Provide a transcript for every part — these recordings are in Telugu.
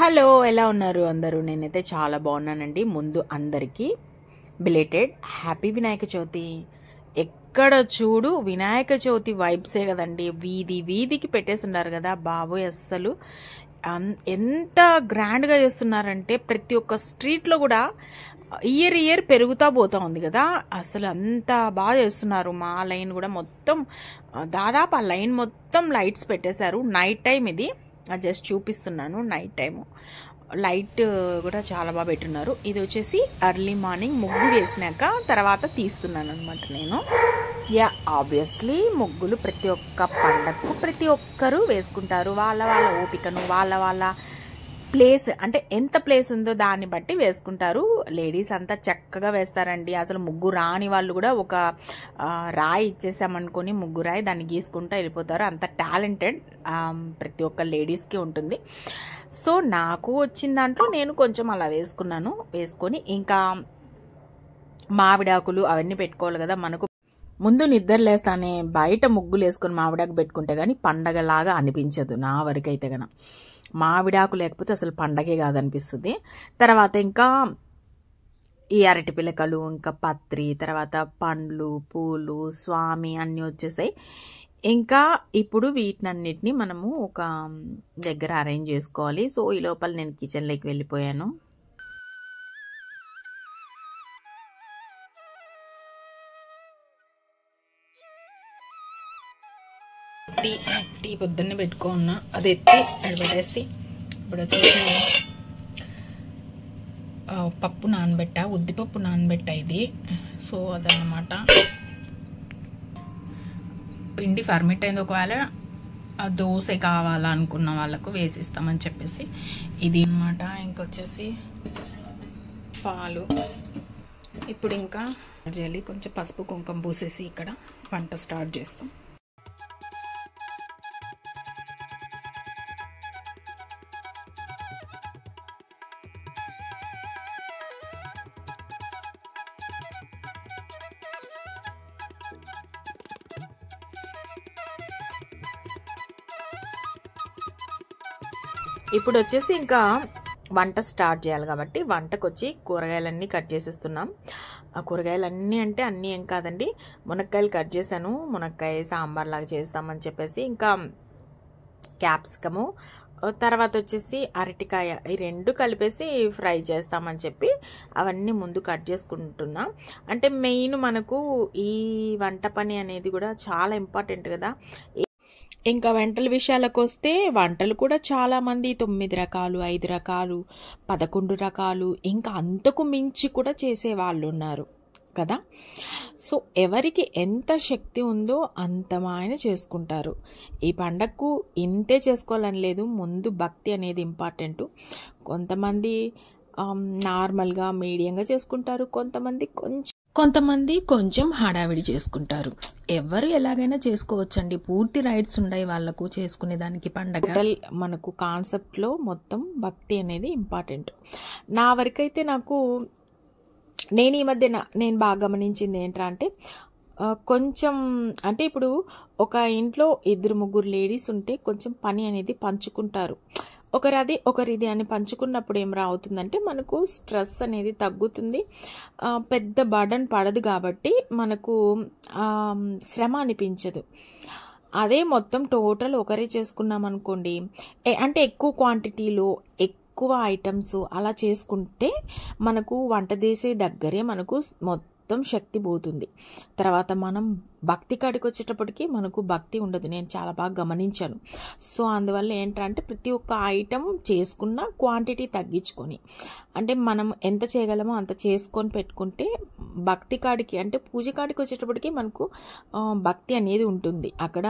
హలో, ఎలా ఉన్నారు అందరూ? నేనైతే చాలా బాగున్నానండి. ముందు అందరికీ బిలేటెడ్ హ్యాపీ వినాయక చవితి. ఎక్కడ చూడు వినాయక చవితి వైబ్సే కదండి. వీధి వీధికి పెట్టేస్తున్నారు కదా బాబోయ్. అస్సలు ఎంత గ్రాండ్గా చేస్తున్నారంటే ప్రతి ఒక్క స్ట్రీట్లో కూడా ఇయర్ పెరుగుతా పోతా ఉంది కదా. అసలు అంత బాగా చేస్తున్నారు. మా లైన్ కూడా మొత్తం దాదాపు ఆ లైన్ మొత్తం లైట్స్ పెట్టేశారు. నైట్ టైం ఇది జస్ట్ చూపిస్తున్నాను. నైట్ టైము లైట్ కూడా చాలా బాగా పెట్టున్నారు. ఇది వచ్చేసి ఎర్లీ మార్నింగ్ ముగ్గు వేసినాక తర్వాత తీస్తున్నాను అనమాట నేను. ఆబ్వియస్లీ ముగ్గులు ప్రతి ఒక్క పండగకు ప్రతి ఒక్కరూ వేసుకుంటారు. వాళ్ళ వాళ్ళ ఓపికను వాళ్ళ ప్లేస్ అంటే ఎంత ప్లేస్ ఉందో దాన్ని బట్టి వేసుకుంటారు. లేడీస్ అంతా చక్కగా వేస్తారండి. అసలు ముగ్గు రాని వాళ్ళు కూడా ఒక రాయి ఇచ్చేసామనుకొని ముగ్గు రాయి దాన్ని గీసుకుంటూ వెళ్ళిపోతారు. అంత టాలెంటెడ్ ప్రతి ఒక్క లేడీస్కి ఉంటుంది. సో నాకు వచ్చిన దాంట్లో నేను కొంచెం అలా వేసుకొని ఇంకా మామిడాకులు అవన్నీ పెట్టుకోవాలి కదా. మనకు ముందు నిద్రలేస్తానే బయట ముగ్గులు వేసుకొని మామిడాకు పెట్టుకుంటే కానీ పండగలాగా అనిపించదు నా వరకైతే గన. మామిడాకు లేకపోతే అసలు పండగే కాదనిపిస్తుంది. తర్వాత ఇంకా ఈ అరటి పిలకలు, ఇంకా పత్రి, తర్వాత పండ్లు, పూలు, స్వామి అన్నీ వచ్చేసాయి. ఇంకా ఇప్పుడు వీటినన్నిటిని మనము ఒక దగ్గర అరేంజ్ చేసుకోవాలి. సో ఈ లోపల నేను కిచెన్లోకి వెళ్ళిపోయాను. టీ పొద్దున్నే పెట్టుకున్నా, అది ఎత్తి అడబెట్టేసి ఇప్పుడు వచ్చేసి పప్పు నానబెట్టా, ఉద్దిపప్పు నానబెట్టా ఇది. సో అదన్నమాట. పిండి ఫర్మిట్ అయింది. ఒకవేళ దోశ కావాలనుకున్న వాళ్ళకు వేసిస్తామని చెప్పేసి ఇది అన్నమాట. ఇంకొచ్చేసి పాలు. ఇప్పుడు ఇంకా చేయాలి, కొంచెం పసుపు కుంకుమ పూసేసి ఇక్కడ వంట స్టార్ట్ చేస్తాం. ఇప్పుడు వచ్చేసి ఇంకా వంట స్టార్ట్ చేయాలి కాబట్టి వంటకు వచ్చి కూరగాయలన్నీ కట్ చేసేస్తున్నాం. ఆ కూరగాయలన్నీ అంటే అన్నీ ఏం కాదండి, మునక్కాయలు కట్ చేశాను. మునక్కాయ సాంబార్ లాగా చేస్తామని చెప్పేసి ఇంకా క్యాప్సికము, తర్వాత వచ్చేసి అరటికాయ, ఈ రెండు కలిపేసి ఫ్రై చేస్తామని చెప్పి అవన్నీ ముందు కట్ చేసుకుంటున్నా. అంటే మెయిన్ మనకు ఈ వంట పని అనేది కూడా చాలా ఇంపార్టెంట్ కదా. ఇంకా వంటల విషయాలకు వస్తే వంటలు కూడా చాలామంది 9 రకాలు, 5 రకాలు, 11 రకాలు, ఇంకా అంతకు మించి కూడా చేసేవాళ్ళు ఉన్నారు కదా. సో ఎవరికి ఎంత శక్తి ఉందో అంతమాయన చేసుకుంటారు. ఈ పండగకు ఇంతే చేసుకోవాలని లేదు, ముందు భక్తి అనేది ఇంపార్టెంట్. కొంతమంది నార్మల్గా మీడియంగా చేసుకుంటారు, కొంతమంది కొంచెం హడావిడి చేసుకుంటారు. ఎవరు ఎలాగైనా చేసుకోవచ్చండి, పూర్తి రైట్స్ ఉన్నాయి వాళ్ళకు చేసుకునే దానికి. పండగ మనకు కాన్సెప్ట్లో మొత్తం భక్తి అనేది ఇంపార్టెంట్. నా వరకైతే నేను ఈ మధ్య నేను బాగా గమనించింది ఏంటంటే కొంచెం అంటే ఇప్పుడు ఒక ఇంట్లో 2-3 లేడీస్ ఉంటే కొంచెం పని అనేది పంచుకుంటారు. ఒకరిది అని పంచుకున్నప్పుడు ఏం అవుతుందంటే మనకు స్ట్రెస్ అనేది తగ్గుతుంది, పెద్ద బర్డన్ పడదు కాబట్టి మనకు శ్రమ అనిపించదు. అదే మొత్తం టోటల్ ఒకరే చేసుకున్నాం అనుకోండి, అంటే ఎక్కువ క్వాంటిటీలో ఎక్కువ ఐటమ్స్ అలా చేసుకుంటే మనకు వంట చేసే దగ్గరే మనకు మొత్తం శక్తి పోతుంది. తర్వాత మనం భక్తి కాడికి వచ్చేటప్పటికి మనకు భక్తి ఉండదు. నేను చాలా బాగా గమనించాను. సో అందువల్ల ఏంటంటే ప్రతి ఒక్క ఐటెం చేసుకున్న క్వాంటిటీ తగ్గించుకొని, అంటే మనం ఎంత చేయగలమో అంత చేసుకొని పెట్టుకుంటే భక్తి కాడికి అంటే పూజ కాడికి వచ్చేటప్పటికి మనకు భక్తి అనేది ఉంటుంది. అక్కడ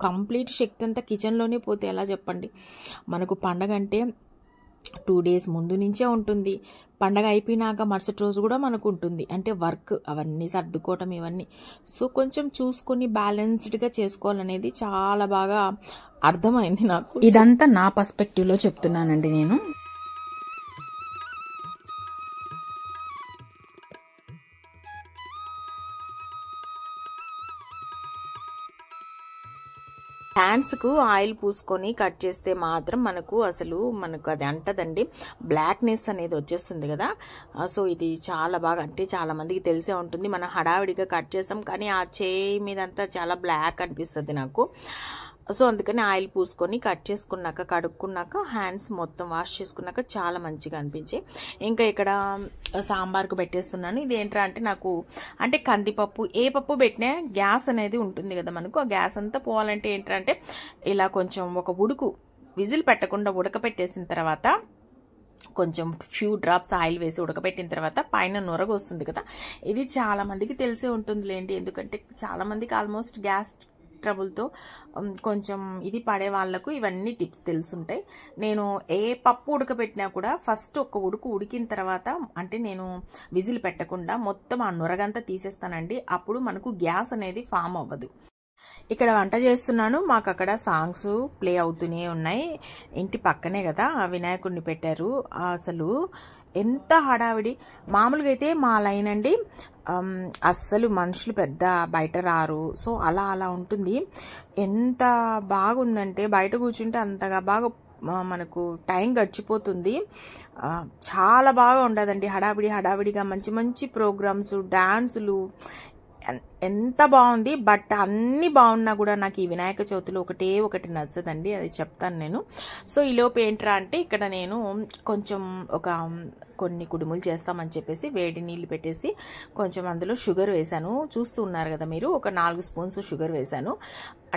కంప్లీట్ శక్తి అంతా కిచెన్లోనే పోతే ఎలా చెప్పండి. మనకు పండగ అంటే 2 days ముందు నుంచే ఉంటుంది. పండగ అయిపోయినాక మరుసటి రోజు కూడా మనకు ఉంటుంది, అంటే వర్క్ అవన్నీ సర్దుకోవటం ఇవన్నీ. సో కొంచెం చూసుకొని బ్యాలెన్స్డ్గా చేసుకోవాలనేది చాలా బాగా అర్థమైంది నాకు. ఇదంతా నా పర్స్పెక్టివ్లో చెప్తున్నానండి నేను. హ్యాండ్స్కు ఆయిల్ పూసుకొని కట్ చేస్తే మాత్రం మనకు అది అంటదండి, బ్లాక్నెస్ అనేది వచ్చేస్తుంది కదా. సో ఇది చాలా బాగా, అంటే చాలా మందికి తెలిసే ఉంటుంది. మనం హడావిడిగా కట్ చేస్తాం కానీ ఆ చేయి మీద అంతా చాలా బ్లాక్ అనిపిస్తుంది నాకు. సో అందుకని ఆయిల్ పూసుకొని కట్ చేసుకున్నాక, కడుక్కున్నాక, హ్యాండ్స్ మొత్తం వాష్ చేసుకున్నాక చాలా మంచిగా అనిపించి ఇంకా ఇక్కడ సాంబార్కు పెట్టేస్తున్నాను. ఇది ఏంట్రా అంటే నాకు అంటే కందిపప్పు, ఏ పప్పు పెట్టినా గ్యాస్ అనేది ఉంటుంది కదా మనకు. ఆ గ్యాస్ అంతా పోవాలంటే ఏంటంటే ఇలా కొంచెం ఒక విజిల్ పెట్టకుండా ఉడకపెట్టేసిన తర్వాత కొంచెం ఫ్యూ డ్రాప్స్ ఆయిల్ వేసి ఉడకబెట్టిన తర్వాత పైన నొరగ వస్తుంది కదా. ఇది చాలా మందికి తెలిసే ఉంటుందిలేండి, ఎందుకంటే చాలా మందికి ఆల్మోస్ట్ గ్యాస్ ట్రబుల్తో కొంచెం ఇది పడే వాళ్ళకు ఇవన్నీ టిప్స్ తెలుసుంటాయి. నేను ఏ పప్పు ఉడకబెట్టినా కూడా ఫస్ట్ ఒక ఉడికిన తర్వాత, అంటే నేను విజిల్ పెట్టకుండా మొత్తం ఆ నొరగంతా తీసేస్తానండి. అప్పుడు మనకు గ్యాస్ అనేది ఫామ్ అవ్వదు. ఇక్కడ వంట చేస్తున్నాను, మాకు అక్కడ సాంగ్స్ ప్లే అవుతూనే ఉన్నాయి. ఇంటి పక్కనే కదా వినాయకుడిని పెట్టారు. అసలు ఎంత హడావిడి. మామూలుగా అయితే మా లైన్ అండి అస్సలు మనుషులు పెద్ద బయట రారు. సో అలా ఉంటుంది. ఎంత బాగుందంటే బయట కూర్చుంటే అంతగా బాగా మనకు టైం గడిచిపోతుంది. చాలా బాగా ఉండదండి, హడావిడిగా మంచి మంచి ప్రోగ్రామ్స్, డాన్సులు, ఎంత బాగుంది. బట్ అన్ని బాగున్నా కూడా నాకు ఈ వినాయక చవితిలో ఒకటి నచ్చదండి, అది చెప్తాను నేను. సో ఈలోపు ఏంట్రా అంటే ఇక్కడ నేను కొంచెం కొన్ని కుడుములు చేస్తామని చెప్పేసి వేడి నీళ్ళు పెట్టేసి కొంచెం అందులో షుగర్ వేసాను. చూస్తూ ఉన్నారు కదా మీరు, ఒక 4 స్పూన్స్ షుగర్ వేసాను.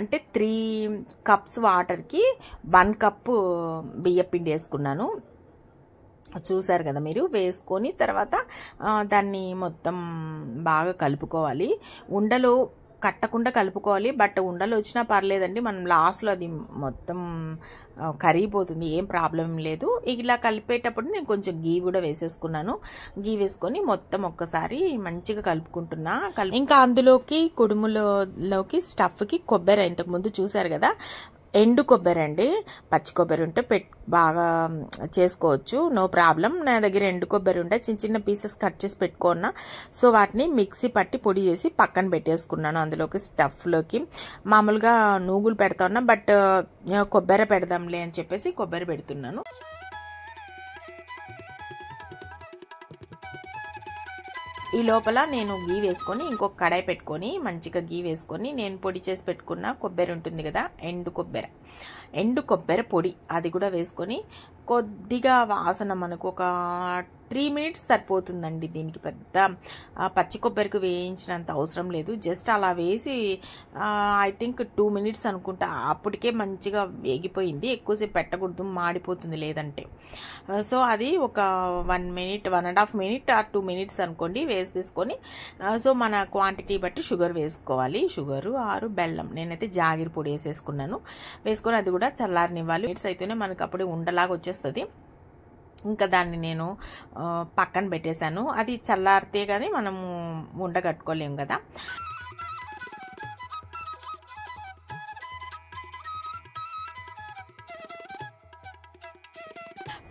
అంటే 3 కప్స్ వాటర్కి 1 కప్పు బియ్యపిండి వేసుకున్నాను. చూసారు కదా మీరు. వేసుకొని తర్వాత దాన్ని మొత్తం బాగా కలుపుకోవాలి. ఉండలు కట్టకుండా కలుపుకోవాలి. బట్ ఉండలు వచ్చినా పర్లేదండి, మనం లాస్ట్లో అది మొత్తం కరిగిపోతుంది, ఏం ప్రాబ్లం లేదు. ఇలా కలిపేటప్పుడు నేను కొంచెం గీ కూడా వేసేసుకున్నాను. గీ వేసుకొని మొత్తం ఒక్కసారి మంచిగా కలుపుకుంటున్నా. ఇంకా అందులోకి కుడుములోకి స్టఫ్కి కొబ్బరి, ఇంతకుముందు చూసారు కదా ఎండు కొబ్బరి అండి. పచ్చి కొబ్బరి ఉంటే బాగా చేసుకోవచ్చు, నో ప్రాబ్లం. నా దగ్గర ఎండు కొబ్బరి ఉంటే చిన్న పీసెస్ కట్ చేసి పెట్టుకున్నా. సో వాటిని మిక్సీ పట్టి పొడి చేసి పక్కన పెట్టేసుకున్నాను. అందులోకి స్టఫ్లోకి మామూలుగా నూగులు పెడతా ఉన్నా, బట్ కొబ్బరి పెడదాంలే అని చెప్పేసి కొబ్బరి పెడుతున్నాను. ఈ లోపల నేను గీ వేసుకొని ఇంకొక కడాయి పెట్టుకొని మంచిగా గీ వేసుకొని నేను పొడి చేసి పెట్టుకున్న కొబ్బరి ఉంటుంది కదా, ఎండు కొబ్బరి పొడి, అది కూడా వేసుకొని కొద్దిగా వాసన మనకు ఒక 3 మినిట్స్ సరిపోతుందండి. దీనికి పెద్ద పచ్చి కొబ్బరికి వేయించినంత అవసరం లేదు. జస్ట్ అలా వేసి ఐ థింక్ 2 మినిట్స్ అనుకుంటా, అప్పటికే మంచిగా వేగిపోయింది. ఎక్కువసేపు పెట్టకూడదు, మాడిపోతుంది లేదంటే. సో అది ఒక 1 మినిట్, 1.5 మినిట్ ఆ 2 మినిట్స్ అనుకోండి వేసుకొని, సో మన క్వాంటిటీ బట్టి షుగర్ వేసుకోవాలి. షుగరు ఆరు బెల్లం, నేనైతే జాగిరి పొడి వేసేసుకున్నాను. వేసుకొని అది కూడా చల్లారనివ్వాలి. మినిట్స్ అయితేనే మనకు అప్పుడే ఉండలాగా వచ్చేస్తుంది. ఇంకా దాన్ని నేను పక్కన పెట్టేశాను. అది చల్లారితే కానీ మనము ఉండగట్టుకోలేము కదా.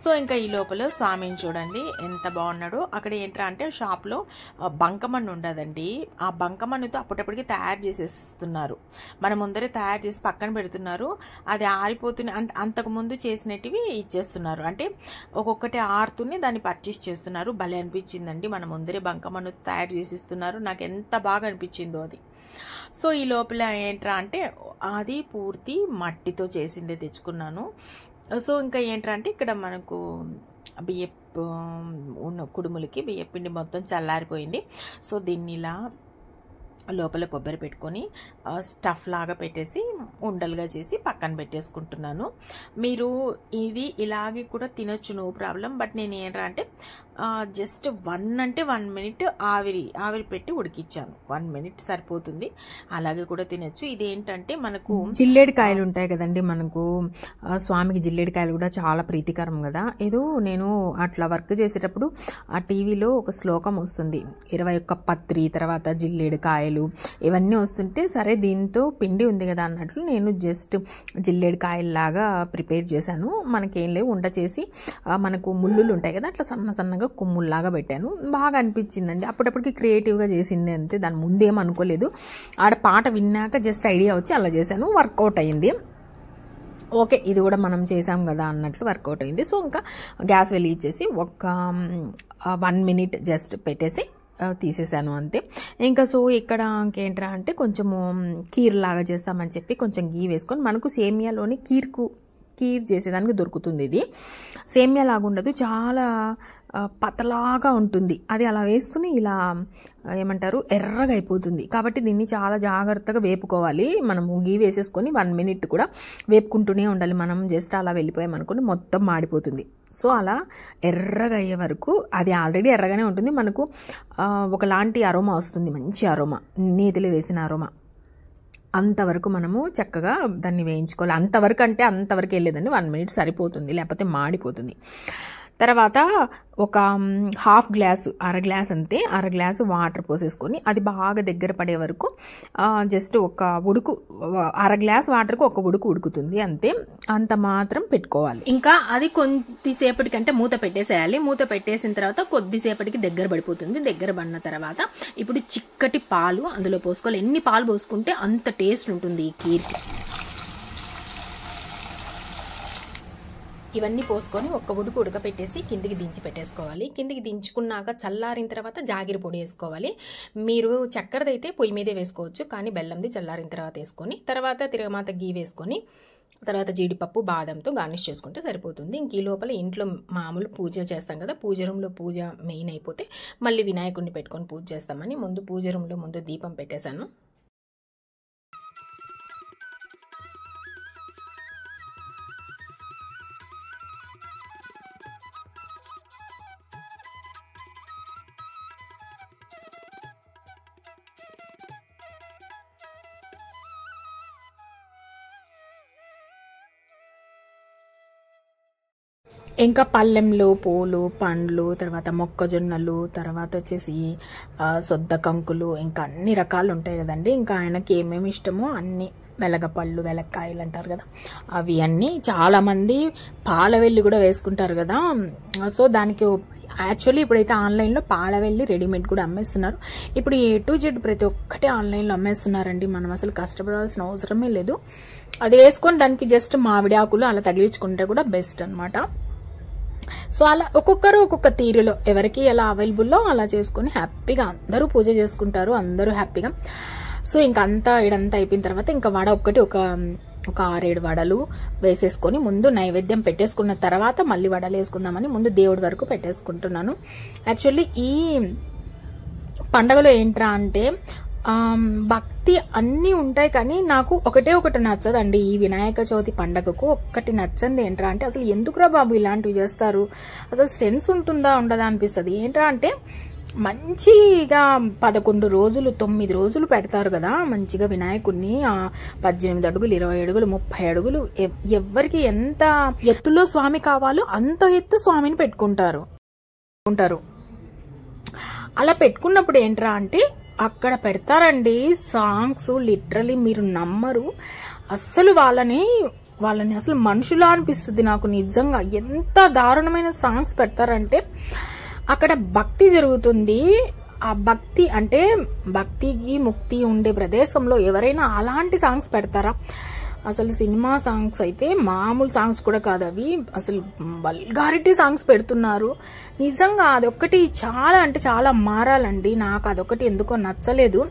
సో ఇంకా ఈ లోపల స్వామిని చూడండి ఎంత బాగున్నాడో. అక్కడ ఏంట్రా అంటే షాప్లో బంకమన్ను ఉండదండి, ఆ బంకమన్నుతో అప్పటిప్పటికి తయారు చేసేస్తున్నారు. మన ముందరే తయారు చేసి పక్కన పెడుతున్నారు. అది ఆరిపోతున్న అంతకుముందు చేసినటివి ఇచ్చేస్తున్నారు. అంటే ఒక్కొక్కటి ఆరుతూనే దాన్ని పర్చేస్ చేస్తున్నారు. భలే అనిపించిందండి, మన ముందరే బంకమన్ను తయారు చేసి ఇస్తున్నారు. నాకు ఎంత బాగా అనిపించిందో అది. సో ఈ లోపల ఏంట్రా అంటే అది పూర్తి మట్టితో చేసిందే తెచ్చుకున్నాను. సో ఇంకా ఏంటంటే ఇక్కడ మనకు బియ్యపు ఉన్న కుడుములకి బియ్యపిండి మొత్తం చల్లారిపోయింది. సో దీన్ని ఇలా లోపల కొబ్బరి పెట్టుకొని స్టఫ్ లాగా పెట్టేసి ఉండలుగా చేసి పక్కన పెట్టేసుకుంటున్నాను. మీరు ఇది ఇలాగే కూడా తినొచ్చు, నో ప్రాబ్లం. బట్ నేను ఏంటంటే జస్ట్ 1 మినిట్ ఆవిరి పెట్టి ఉడికిచ్చాను. 1 మినిట్ సరిపోతుంది, అలాగే కూడా తినొచ్చు. ఇదేంటంటే మనకు జిల్లేడు కాయలు ఉంటాయి కదండి, మనకు స్వామికి జిల్లేడు కాయలు కూడా చాలా ప్రీతికరం కదా. ఏదో నేను అట్లా వర్క్ చేసేటప్పుడు ఆ టీవీలో ఒక శ్లోకం వస్తుంది, 21 పత్రి తర్వాత జిల్లేడు కాయలు ఇవన్నీ వస్తుంటే, సరే దీంతో పిండి ఉంది కదా అన్నట్లు నేను జస్ట్ జిల్లేడు కాయల్లాగా ప్రిపేర్ చేశాను. మనకేం లేవు, ఉండ చేసి మనకు ముళ్ళులు ఉంటాయి కదా అట్లా సన్నగా కుమ్ముల్లాగా పెట్టాను. బాగా అనిపించిందండి. అప్పటికి క్రియేటివ్గా చేసింది అంతే, దాని ముందేం అనుకోలేదు. ఆడ పాట విన్నాక జస్ట్ ఐడియా వచ్చి అలా చేశాను, వర్కౌట్ అయింది. ఓకే, ఇది కూడా మనం చేసాం కదా అన్నట్లు వర్కౌట్ అయింది. సో ఇంకా గ్యాస్ వెలిగించేసి ఒక 1 minute జస్ట్ పెట్టేసి తీసేసాను అంతే. ఇంకా సో ఇక్కడ ఇంకేంట్రా అంటే కొంచెము కీర్ లాగా చేస్తామని చెప్పి కొంచెం గీ వేసుకొని, మనకు సేమియాలోని కీర్ చేసేదానికి దొరుకుతుంది. ఇది సేమియా లాగా ఉండదు, చాలా పతలాగా ఉంటుంది. అది అలా వేసుకుని ఇలా ఏమంటారు ఎర్రగా అయిపోతుంది. కాబట్టి దీన్ని చాలా జాగ్రత్తగా వేపుకోవాలి. మనము గీ వేసేసుకొని 1 minute కూడా వేపుకుంటూనే ఉండాలి. మనం జస్ట్ అలా వెళ్ళిపోయామనుకోండి మొత్తం మాడిపోతుంది. సో అలా ఎర్రగా అయ్యే వరకు, అది ఆల్రెడీ ఎర్రగానే ఉంటుంది, మనకు ఒకలాంటి అరోమా వస్తుంది, మంచి అరోమా, నేతిలో వేసిన అరోమా. అంతవరకు మనము చక్కగా దాన్ని వేయించుకోవాలి. అంతవరకు అంటే అంతవరకు వెళ్ళేదండి, 1 minute సరిపోతుంది, లేకపోతే మాడిపోతుంది. తర్వాత ఒక అర గ్లాస్ అంతే, అర గ్లాసు వాటర్ పోసేసుకొని అది బాగా దగ్గర పడే వరకు జస్ట్ ఒక ఉడుకు, అర గ్లాస్ వాటర్కి ఒక ఉడుకు ఉడుకుతుంది అంతే, అంత మాత్రం పెట్టుకోవాలి. ఇంకా అది కొద్దిసేపటికంటే మూత పెట్టేసేయాలి. మూత పెట్టేసిన తర్వాత కొద్దిసేపటికి దగ్గర పడిపోతుంది. దగ్గర పడిన తర్వాత ఇప్పుడు చిక్కటి పాలు అందులో పోసుకోవాలి. ఎన్ని పాలు పోసుకుంటే అంత టేస్ట్ ఉంటుంది ఈ కీర్కి. ఇవన్నీ పోసుకొని ఒక్క ఉడుకు ఉడకపెట్టేసి కిందికి దించి పెట్టేసుకోవాలి. కిందికి దించుకున్నాక చల్లారిన తర్వాత జాగిరి పొడి వేసుకోవాలి. మీరు చక్కెరదైతే పొయ్యి మీదే వేసుకోవచ్చు, కానీ బెల్లంది చల్లారిన తర్వాత వేసుకొని, తర్వాత తిరగమాత గీ వేసుకొని, తర్వాత జీడిపప్పు బాదంతో గార్నిష్ చేసుకుంటే సరిపోతుంది. ఇంక ఈ లోపల ఇంట్లో మామూలు పూజ చేస్తాం కదా, పూజ రూమ్లో పూజ మెయిన్ అయిపోతే మళ్ళీ వినాయకుడిని పెట్టుకొని పూజ చేస్తామని ముందు పూజ రూమ్లో ముందు దీపం పెట్టేశాను. ఇంకా పళ్ళెంలో పూలు, పండ్లు, తర్వాత మొక్కజొన్నలు, తర్వాత వచ్చేసి సొద్ద కంకులు, ఇంకా అన్ని రకాలు ఉంటాయి కదండి. ఇంకా ఆయనకి ఏమేమి ఇష్టమో అన్ని, వెలగపళ్ళు, వెలక్కాయలు అంటారు కదా, అవి అన్నీ. చాలామంది పాలవెల్లి కూడా వేసుకుంటారు కదా. సో దానికి యాక్చువల్లీ ఇప్పుడైతే ఆన్లైన్లో పాలవెల్లి రెడీమేడ్ కూడా అమ్మేస్తున్నారు. ఇప్పుడు A to Z ప్రతి ఒక్కటి ఆన్లైన్లో అమ్మేస్తున్నారండి. మనం అసలు కష్టపడాల్సిన అవసరమే లేదు. అది వేసుకొని దానికి జస్ట్ మామిడి ఆకులు అలా తగిలించుకుంటే కూడా బెస్ట్ అనమాట. సో అలా ఒక్కొక్కరు ఒక్కొక్క తీరులో ఎవరికి ఎలా అవైలబుల్లో అలా చేసుకొని హ్యాపీగా అందరూ పూజ చేసుకుంటారు, అందరూ హ్యాపీగా. సో ఇంకంతా ఇడంతా అయిపోయిన తర్వాత ఇంకా వడ ఒక్కటి ఒక 6-7 వడలు వేసేసుకొని ముందు నైవేద్యం పెట్టేసుకున్న తర్వాత మళ్ళీ వడలు వేసుకుందామని ముందు దేవుడి వరకు పెట్టేసుకుంటున్నాను. యాక్చువల్లీ ఈ పండగలో ఏంట్రా అంటే భక్తి అన్నీ ఉంటాయి, కానీ నాకు ఒకటి నచ్చదండి. ఈ వినాయక చవితి పండగకు ఒక్కటి నచ్చంది ఏంట్రా అంటే, అసలు ఎందుకురా బాబు ఇలాంటివి చేస్తారు, అసలు సెన్స్ ఉంటుందా ఉండదా అనిపిస్తుంది. ఏంట్రా అంటే మంచిగా 11 రోజులు 9 రోజులు పెడతారు కదా మంచిగా వినాయకుడిని. 18 అడుగులు, 20 అడుగులు, 30 అడుగులు, ఎవరికి ఎంత ఎత్తులో స్వామి కావాలో అంత ఎత్తు స్వామిని పెట్టుకుంటారు. అలా పెట్టుకున్నప్పుడు ఏంట్రా అంటే అక్కడ పెడతారండి సాంగ్స్, లిటరలీ మీరు నమ్మరు, అస్సలు వాళ్ళని అసలు మనుషులా అనిపిస్తుంది నాకు నిజంగా. ఎంత దారుణమైన సాంగ్స్ పెడతారంటే అక్కడ భక్తి జరుగుతుంది. ఆ భక్తి అంటే భక్తికి ముక్తి ఉండే ప్రదేశంలో ఎవరైనా అలాంటి సాంగ్స్ పెడతారా? అసలు సినిమా సాంగ్స్ అయితే మామూలు సాంగ్స్ కూడా కాదు, అవి అసలు వల్గారిటీ సాంగ్స్ పెడుతున్నారు. నిజంగా అదొక్కటి చాలా అంటే చాలా మారాలండి. నాకు అదొకటి ఎందుకో నచ్చలేదు.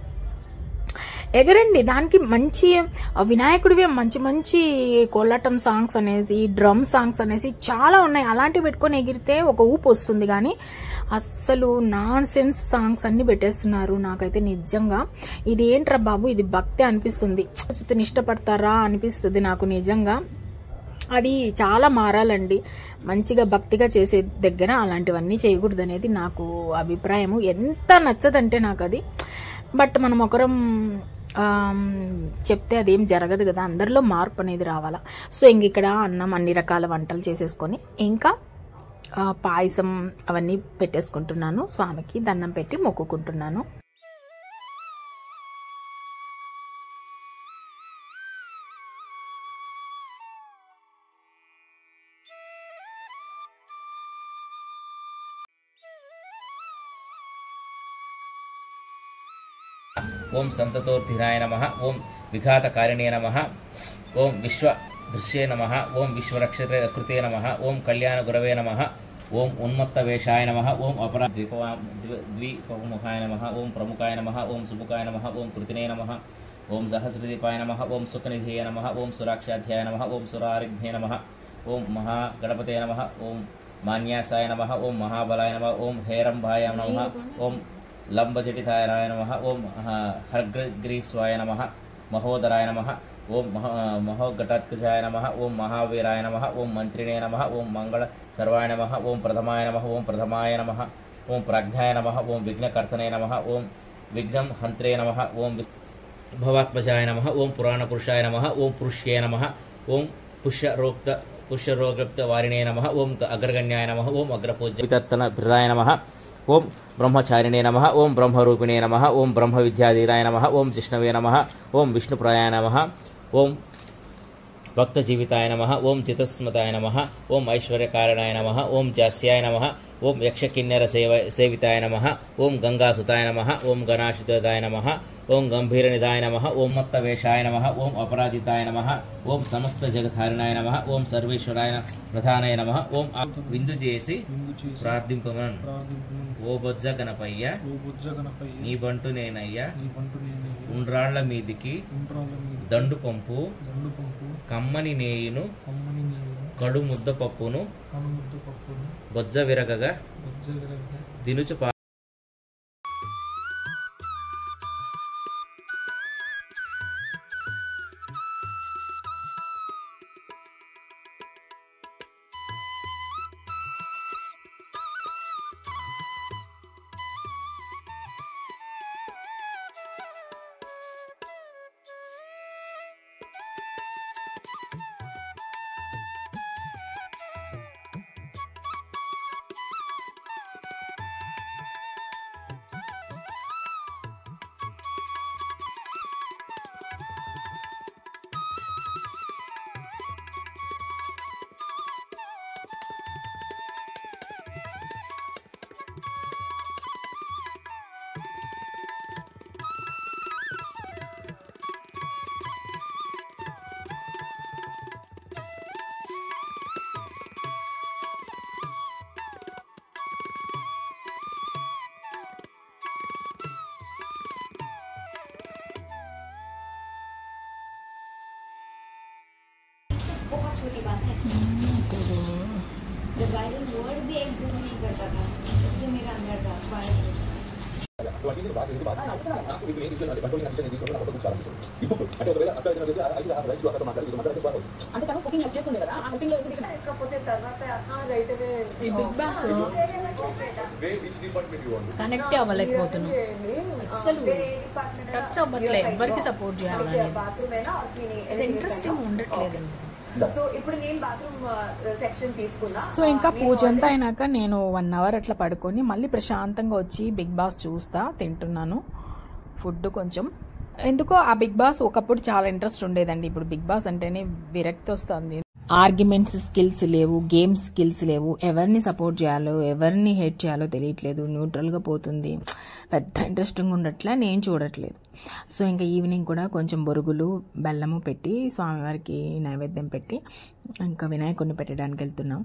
ఎగరండి, దానికి మంచి వినాయకుడివి మంచి మంచి కోలాటం సాంగ్స్ అనేసి, డ్రమ్ సాంగ్స్ అనేసి చాలా ఉన్నాయి. అలాంటివి పెట్టుకొని ఎగిరితే ఒక ఊపు వస్తుంది, కానీ అస్సలు నాన్ సెన్స్ సాంగ్స్ అన్ని పెట్టేస్తున్నారు. నాకైతే నిజంగా ఇది ఏంట్రా బాబు, ఇది భక్తి అనిపిస్తుంది, ఇష్టపడతారా అనిపిస్తుంది నాకు నిజంగా. అది చాలా మారాలండి. మంచిగా భక్తిగా చేసే దగ్గర అలాంటివన్నీ చేయకూడదు అనేది నాకు అభిప్రాయము. ఎంత నచ్చదంటే నాకు అది. బట్ మనం ఒకరం చెప్తే అదేం జరగదు కదా, అందరిలో మార్పు అనేది రావాలా. సో ఇంక ఇక్కడ అన్నం అన్ని రకాల వంటలు చేసేసుకొని ఇంకా పాయసం అవన్నీ పెట్టేసుకుంటున్నాను. స్వామికి దండం పెట్టి మొక్కుకుంటున్నాను. ఓం సంతతోర్ధిరాయ నమః. ఓం విఘాతకారిణే నమః. ఓం విశ్వదృశ్యే నమః. ఓం విశ్వరక్షకృతే నమః. ఓం కళ్యాణ గురవే నమః. ఓం ఉన్మత్తవేషాయ నమః. ఓం ద్వీపముఖాయ నమః. ఓం ప్రముఖాయ నమః. ఓం సుముఖాయ నమః. ఓం కృతినే నమః. ఓం సహస్రదీపాయ నమః. ఓం సుఖనిధేయ నమః. ఓం సురాక్షాధ్యాయ నమః. ఓం సురారిఘ్నే నమః. ఓం మహాగణపతే నమః. ఓం మాన్యాసాయ నమః. ఓం మహాబలాయ నమః. ఓం హేరంభాయ నమః. ఓం లంబజటితాయ నమః. ఓం హర్గ్రీస్వాయ నమః. మహోదరాయ నమః. ఓం మహోఘటత్కజాయ నమః. ఓం మహావీరాయ నమః. ఓం మంత్రిణే నమః. ఓం మంగళ సర్వాయ నమః. ఓం ప్రథమాయ నమః. ఓం ప్రథమాయ నమః. ఓం ప్రాజ్ఞాయ నమః. ఓం విఘ్నకర్తనే నమః. ఓం విఘ్నం హంత్రే నమః. ఓం భవాత్మజాయ నమః. ఓం పురాణపురుషాయ నమః. ఓం పురుష్యే నమః. ఓం పుష్యరోగప్త వారిణే నమః. ఓం అగ్రగణ్యాయ నమః. ఓం అగ్రపూజ్యతన భృదాయ నమః. ఓం బ్రహ్మచారిణే నమః. ఓం బ్రహ్మరూపిణే నమః. ఓం బ్రహ్మ విద్యాధీరాయ నమః. ఓం జిష్ణవే నమః. ఓం విష్ణుప్రాయాయ నమః. ఓం భక్తజీవితాయ నమః. ఓం చితస్మతాయ నమః. ఓం ఐశ్వర్యకారణాయ నమః. ఓం జాస్యాయ నమః. ఓం యక్షకిన్నెర సేవితాయ నమః. ఓం గంగాసుతాయ నమః. ఓం గణాశుతాయ నమః. ఓం గంభీరనిధాయ నమః. ఓం మత్తవేషాయ నమః. ఓం అపరాజితాయ నమః. ఓం సమస్త జగధారిణాయ నమః. ఓం సర్వేశ్వరాయ ప్రధానాయ నమః. ఓం విందు చేసి ప్రార్థింపమన్. ఓ బొజ్జ గణపయ్య నీ బంటు నేనయ్యా. ఉండ్రాళ్ల మీదికి దండు పంపు కమ్మని నేయును కడు ముద్ద పప్పును బొజ్జ విరగగా దినుచు बहुत छोटी बात है। जब वायरल वर्ड भी एग्जिस्ट नहीं करता था, जो मेरा अंदर था वायरल। అంటే తను కుకింగ్ హెల్ప్ చేస్తుంది కదా, ఆ హెల్పింగ్ లో ఎందుకు కాకపోతే తర్వాత right away Bigg Boss connect అవ్వలేకపోతున్నాం, అసలు టచ్ అవ్వట్లేదు, ఎవరికి సపోర్ట్ చేయాలని ఇంట్రెస్టింగ్ ఉండట్లేదండి. సో ఇప్పుడు నేను బాత్రూమ్ సెక్షన్ తీసుకున్నా. సో ఇంకా పూజ అంతా అయినాక నేను 1 అవర్ అట్లా పడుకొని మళ్ళీ ప్రశాంతంగా వచ్చి బిగ్ బాస్ చూస్తా, తింటున్నాను ఫుడ్. కొంచెం ఎందుకో ఆ బిగ్ బాస్ ఒకప్పుడు చాలా ఇంట్రెస్ట్ ఉండేదండి, ఇప్పుడు బిగ్ బాస్ అంటేనే విరక్తి వస్తుంది. ఆర్గ్యుమెంట్స్ స్కిల్స్ లేవు, గేమ్స్ స్కిల్స్ లేవు, ఎవరిని సపోర్ట్ చేయాలో ఎవరిని హేట్ చేయాలో తెలియట్లేదు, న్యూట్రల్గా పోతుంది, పెద్ద ఇంట్రెస్టింగ్ ఉండట్లే, నేను చూడట్లేదు. సో ఇంకా ఈవినింగ్ కూడా కొంచెం బొరుగులు బెల్లము పెట్టి స్వామివారికి నైవేద్యం పెట్టి ఇంకా వినాయకుడిని పెట్టడానికి వెళ్తున్నాం.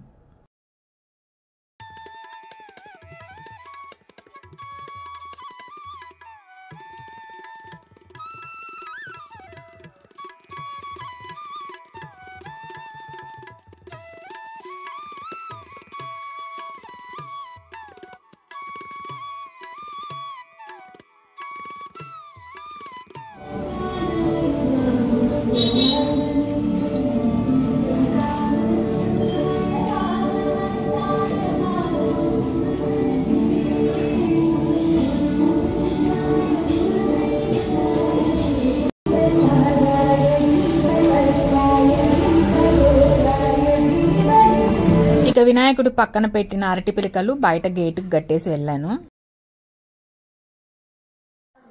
ఇక వినాయకుడు పక్కన పెట్టిన అరటి పిలకలు బయట గేటుకు కట్టేసి వెళ్ళాను.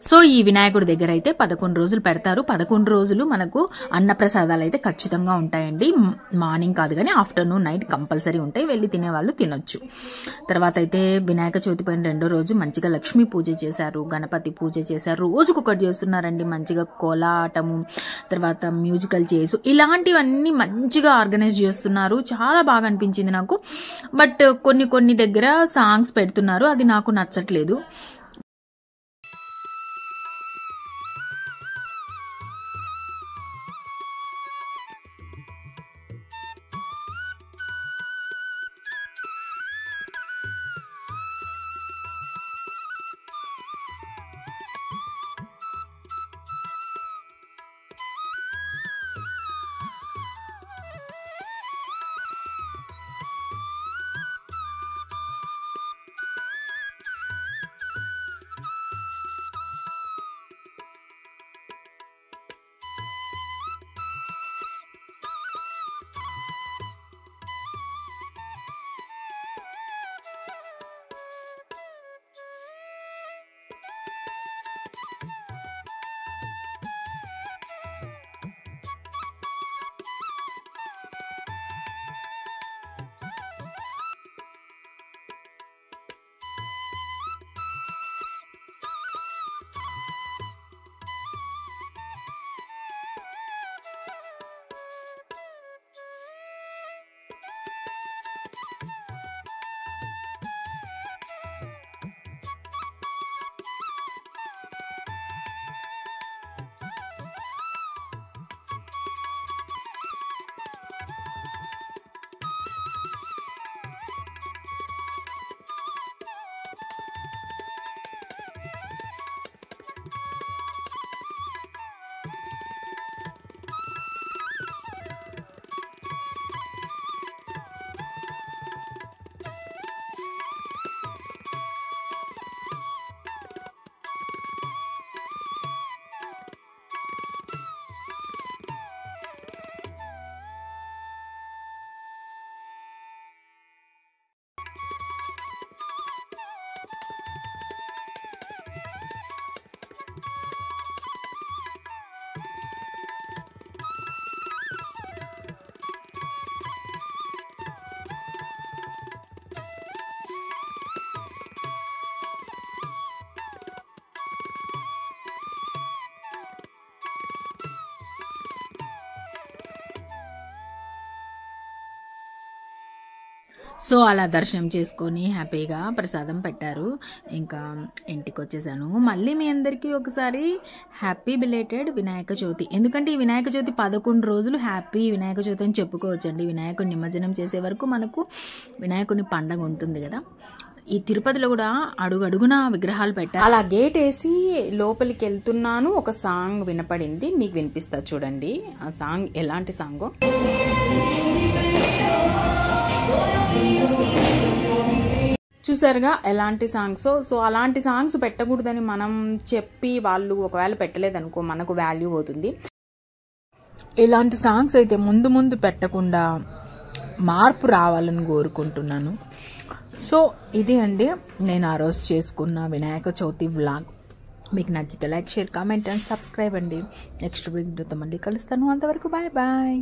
సో ఈ వినాయకుడి దగ్గర అయితే 11 రోజులు పెడతారు. 11 రోజులు మనకు అన్నప్రసాదాలు అయితే ఖచ్చితంగా ఉంటాయండి. మార్నింగ్ కాదు కానీ ఆఫ్టర్నూన్ నైట్ కంపల్సరీ ఉంటాయి. వెళ్ళి తినేవాళ్ళు తినొచ్చు. తర్వాత అయితే వినాయక చవితి పైన 2వ రోజు మంచిగా లక్ష్మీ పూజ చేశారు, గణపతి పూజ చేశారు. రోజుకొకటి చేస్తున్నారండి. మంచిగా కోలాటము, తర్వాత మ్యూజికల్ చైర్స్, ఇలాంటివన్నీ మంచిగా ఆర్గనైజ్ చేస్తున్నారు. చాలా బాగా అనిపించింది నాకు. బట్ కొన్ని దగ్గర సాంగ్స్ పెడుతున్నారు, అది నాకు నచ్చట్లేదు. సో అలా దర్శనం చేసుకొని హ్యాపీగా ప్రసాదం పెట్టారు. ఇంకా ఇంటికి వచ్చేసాను. మళ్ళీ మీ అందరికీ ఒకసారి హ్యాపీ బిలేటెడ్ వినాయక చవితి. ఎందుకంటే ఈ వినాయక చవితి 11 రోజులు హ్యాపీ వినాయక చవితి అని చెప్పుకోవచ్చండి. వినాయకుడి నిమజ్జనం చేసే వరకు మనకు వినాయకుడి పండగ ఉంటుంది కదా. ఈ తిరుపతిలో కూడా అడుగడుగున విగ్రహాలు పెట్టారు. అలా గేట్ వేసి లోపలికి వెళ్తున్నాను. ఒక సాంగ్ వినపడింది, మీకు వినిపిస్తా చూడండి. ఆ సాంగ్ ఎలాంటి సాంగో. చూసారుగా ఎలాంటి సాంగ్స్. సో అలాంటి సాంగ్స్ పెట్టకూడదని మనం చెప్పి వాళ్ళు ఒకవేళ పెట్టలేదనుకో మనకు వాల్యూ అవుతుంది. ఇలాంటి సాంగ్స్ అయితే ముందు పెట్టకుండా మార్పు రావాలని కోరుకుంటున్నాను. సో ఇది అండి నేను ఆ రోజు చేసుకున్న వినాయక చవితి వ్లాగ్. మీకు నచ్చితే like, share, comment and subscribe అండి. నెక్స్ట్ వీడియోతో మళ్ళీ కలుస్తాను. అంతవరకు బాయ్ బాయ్.